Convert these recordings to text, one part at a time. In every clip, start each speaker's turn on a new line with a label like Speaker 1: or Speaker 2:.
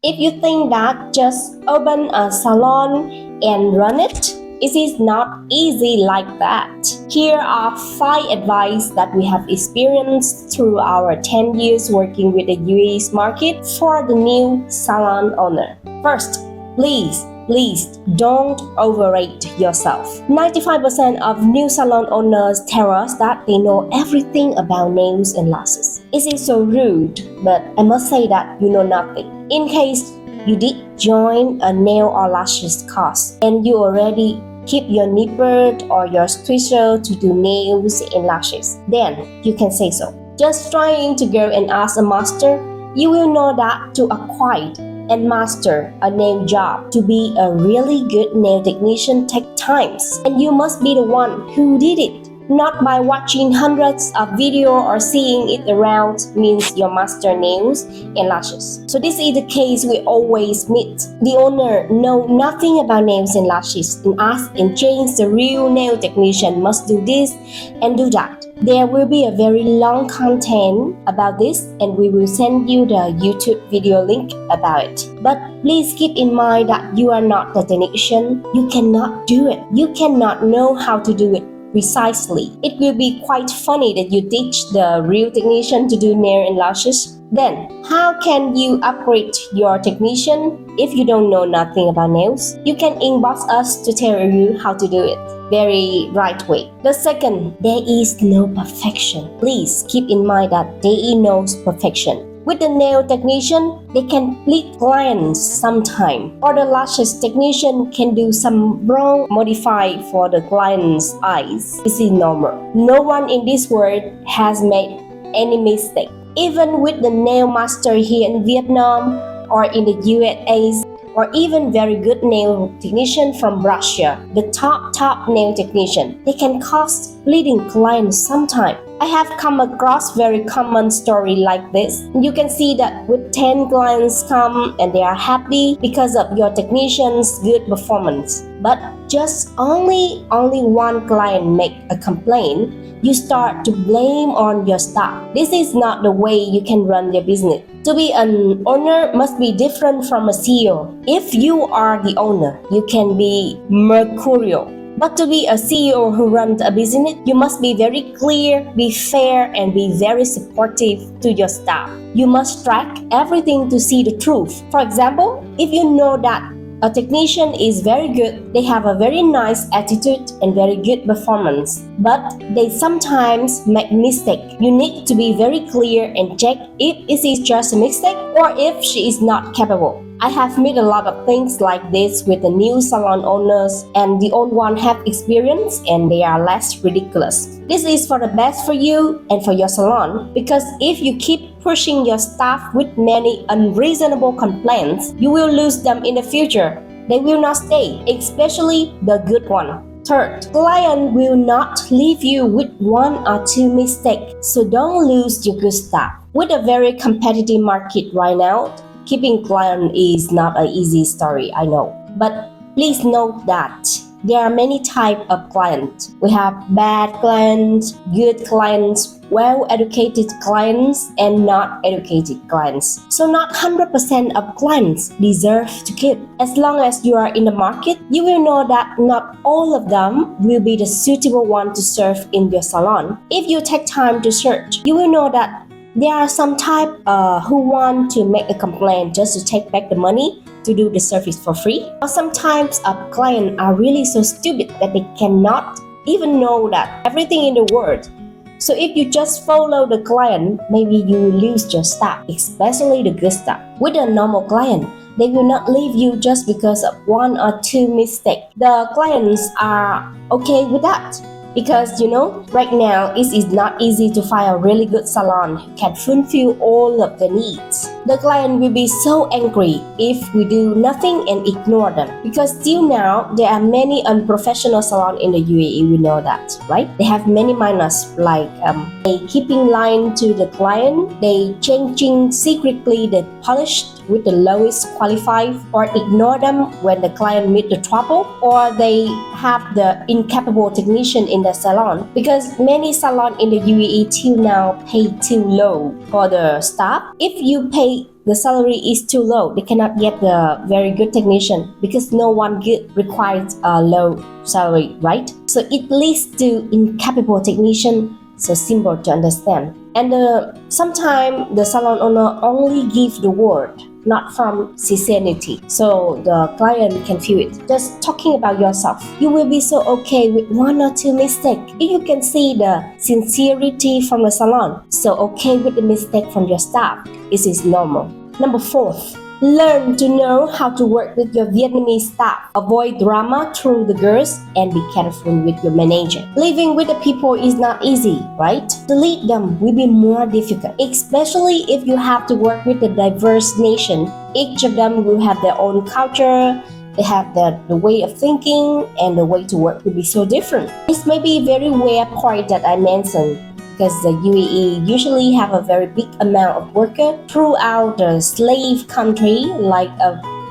Speaker 1: If you think that just open a salon and run it, it is not easy like that. Here are 5 advice that we have experienced through our 10 years working with the UAE's market for the new salon owner. First, please don't overrate yourself. 95% of new salon owners tell us that they know everything about nails and lashes. It is so rude, but I must say that you know nothing. In case you did join a nail or lashes course and you already keep your nipper or your tweezer to do nails and lashes, then you can say so. Just trying to go and ask a master, you will know that to acquire and master a nail job, to be a really good nail technician take times, and you must be the one who did it. Not by watching hundreds of videos or seeing it around means your master nails and lashes. So this is the case we always meet. The owner know nothing about nails and lashes and ask and change the real nail technician must do this and do that. There will be a very long content about this and we will send you the YouTube video link about it. But please keep in mind that you are not the technician. You cannot do it. You cannot know how to do it precisely. It will be quite funny that you teach the real technician to do nail and lashes. Then, how can you upgrade your technician if you don't know nothing about nails? You can inbox us to tell you how to do it very right way. The second, there is no perfection. Please keep in mind that there is no perfection. With the nail technician, they can please clients sometime, or the lashes technician can do some wrong modify for the client's eyes. This is normal. No one in this world has made any mistake. Even with the nail master here in Vietnam or in the USA, or even very good nail technician from Russia, the top nail technician, they can cause bleeding clients sometime. I have come across very common story like this. You can see that with 10 clients come and they are happy because of your technician's good performance. But just only one client make a complaint, you start to blame on your staff. This is not the way you can run your business. To be an owner must be different from a CEO. If you are the owner, you can be mercurial. But to be a CEO who runs a business, you must be very clear, be fair, and be very supportive to your staff. You must track everything to see the truth. For example, if you know that a technician is very good, they have a very nice attitude and very good performance, but they sometimes make mistake. You need to be very clear and check if it is just a mistake or if she is not capable. I have met a lot of things like this with the new salon owners, and the old one have experience and they are less ridiculous. This is for the best for you and for your salon, because if you keep pushing your staff with many unreasonable complaints, you will lose them in the future. They will not stay, especially the good one. Third, client will not leave you with 1 or 2 mistakes, so don't lose your good staff. With a very competitive market right now, keeping client is not an easy story, I know. But please note that there are many types of clients. We have bad clients, good clients, well-educated clients, and not educated clients. So not 100% of clients deserve to keep. As long as you are in the market, you will know that not all of them will be the suitable one to serve in your salon. If you take time to search, you will know that there are some type who want to make a complaint just to take back the money to do the service for free. Or sometimes clients are really so stupid that they cannot even know that everything in the world. So if you just follow the client, maybe you will lose your staff, especially the good staff. With a normal client, they will not leave you just because of 1 or 2 mistakes. The clients are okay with that. Because right now it is not easy to find a really good salon who can fulfill all of the needs. The client will be so angry if we do nothing and ignore them. Because till now, there are many unprofessional salons in the UAE, we know that, right? They have many minus, like they keeping line to the client, they changing secretly the polish with the lowest qualified, or ignore them when the client meet the trouble, or they have the incapable technician in the salon. Because many salons in the UAE till now pay too low for the staff. If you pay the salary is too low. They cannot get the very good technician because no one good requires a low salary, right? So it leads to incapable technician. So simple to understand. And sometimes the salon owner only give the word, not from sincerity. So the client can feel it. Just talking about yourself, you will be so okay with one or two mistakes. If you can see the sincerity from the salon, so okay with the mistake from your staff, this is normal. Number 4, learn to know how to work with your Vietnamese staff. Avoid drama through the girls and be careful with your manager. Living with the people is not easy, right? To lead them will be more difficult, especially if you have to work with a diverse nation. Each of them will have their own culture, they have the way of thinking, and the way to work will be so different. This may be a very rare point that I mentioned, because the UAE usually have a very big amount of workers throughout the slave country like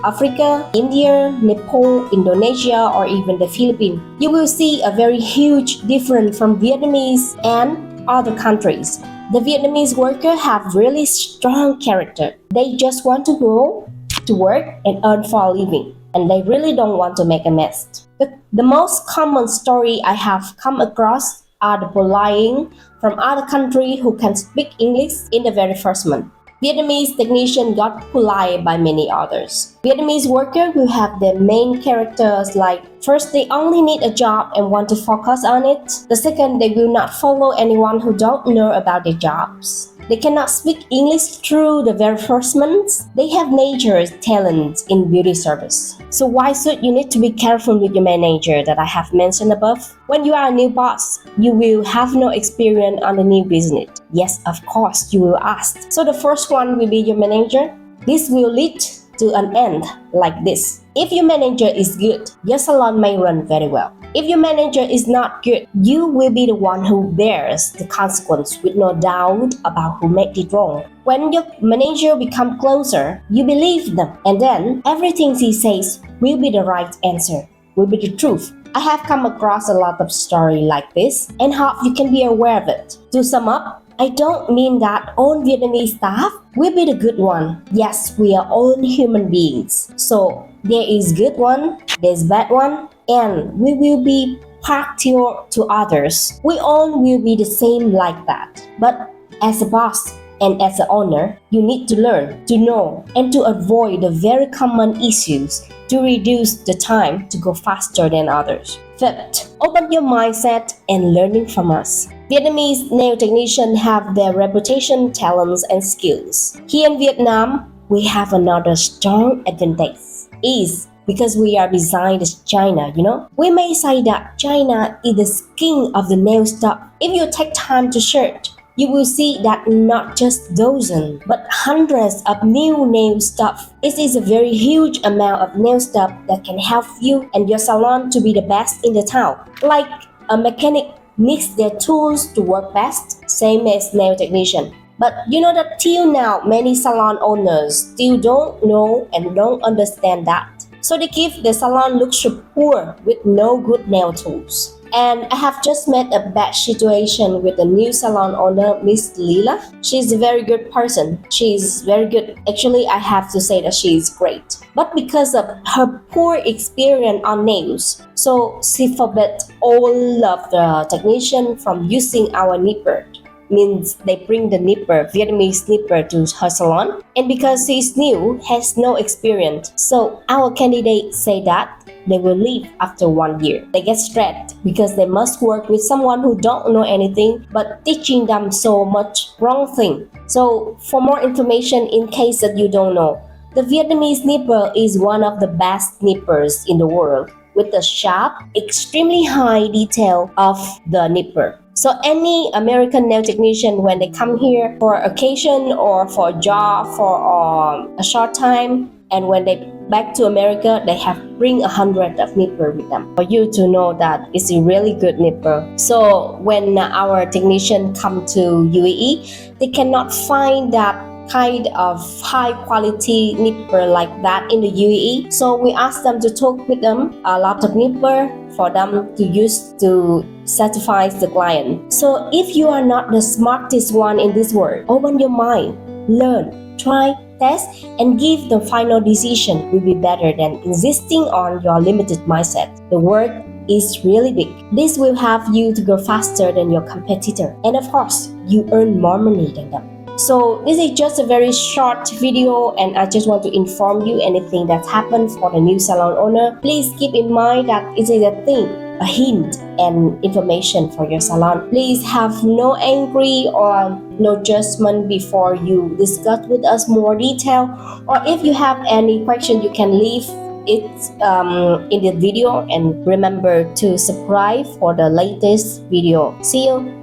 Speaker 1: Africa, India, Nepal, Indonesia, or even the Philippines. You will see a very huge difference from Vietnamese and other countries. The Vietnamese workers have really strong character. They just want to go to work and earn for a living, and they really don't want to make a mess. The most common story I have come across are the bullying from other countries who can speak English in the very first month. Vietnamese technician got bullied by many others. Vietnamese workers will have their main characters like, first, they only need a job and want to focus on it. The second, they will not follow anyone who don't know about their jobs. They cannot speak English through the very first months. They have natural talent in beauty service. So why should you need to be careful with your manager that I have mentioned above? When you are a new boss, you will have no experience on the new business. Yes, of course, you will ask. So the first one will be your manager. This will lead to an end like this. If your manager is good, your salon may run very well. If your manager is not good, you will be the one who bears the consequence with no doubt about who made it wrong. When your manager becomes closer, you believe them, and then everything he says will be the right answer, will be the truth. I have come across a lot of stories like this and hope you can be aware of it. To sum up, I don't mean that all Vietnamese staff will be the good one. Yes, we are all human beings. So there is good one, there's bad one, and we will be partial to others. We all will be the same like that. But as a boss and as an owner, you need to learn, to know, and to avoid the very common issues to reduce the time to go faster than others. Fifth, open your mindset and learning from us. Vietnamese nail technicians have their reputation, talents, and skills. Here in Vietnam, we have another strong advantage. Is because we are designed as China, We may say that China is the king of the nail stuff. If you take time to search, you will see that not just dozens, but hundreds of new nail stuff. It is a very huge amount of nail stuff that can help you and your salon to be the best in the town. Like a mechanic needs their tools to work best, same as nail technician. But you know that till now, many salon owners still don't know and don't understand that. So they give the salon looks so poor with no good nail tools. And I have just met a bad situation with a new salon owner, Miss Lila. She's a very good person. She's very good. Actually, I have to say that she is great. But because of her poor experience on nails, so she forbid all of the technicians from using our nipper. Means they bring the nipper, Vietnamese nipper, to her salon. And because she's new, has no experience, so our candidates say that they will leave after 1 year. They get stressed because they must work with someone who don't know anything but teaching them so much wrong thing. So for more information, in case that you don't know, the Vietnamese nipper is one of the best nippers in the world with the sharp, extremely high detail of the nipper. So any American nail technician, when they come here for occasion or for a job for a short time, and when they back to America, they have bring 100 of nipper with them for you to know that it's a really good nipper. So when our technician come to UAE, they cannot find that kind of high quality nipper like that in the UAE. So we ask them to talk with them a lot of nipper for them to use to satisfy the client. So if you are not the smartest one in this world, open your mind, learn, try, test, and give the final decision will be better than insisting on your limited mindset. The work is really big. This will have you to grow faster than your competitor. And of course, you earn more money than them. So this is just a very short video, and I just want to inform you anything that's happened for the new salon owner. Please keep in mind that it is a thing, a hint and information for your salon. Please have no angry or no judgment before you discuss with us more detail. Or if you have any question, you can leave it in the video, and remember to subscribe for the latest video. See you.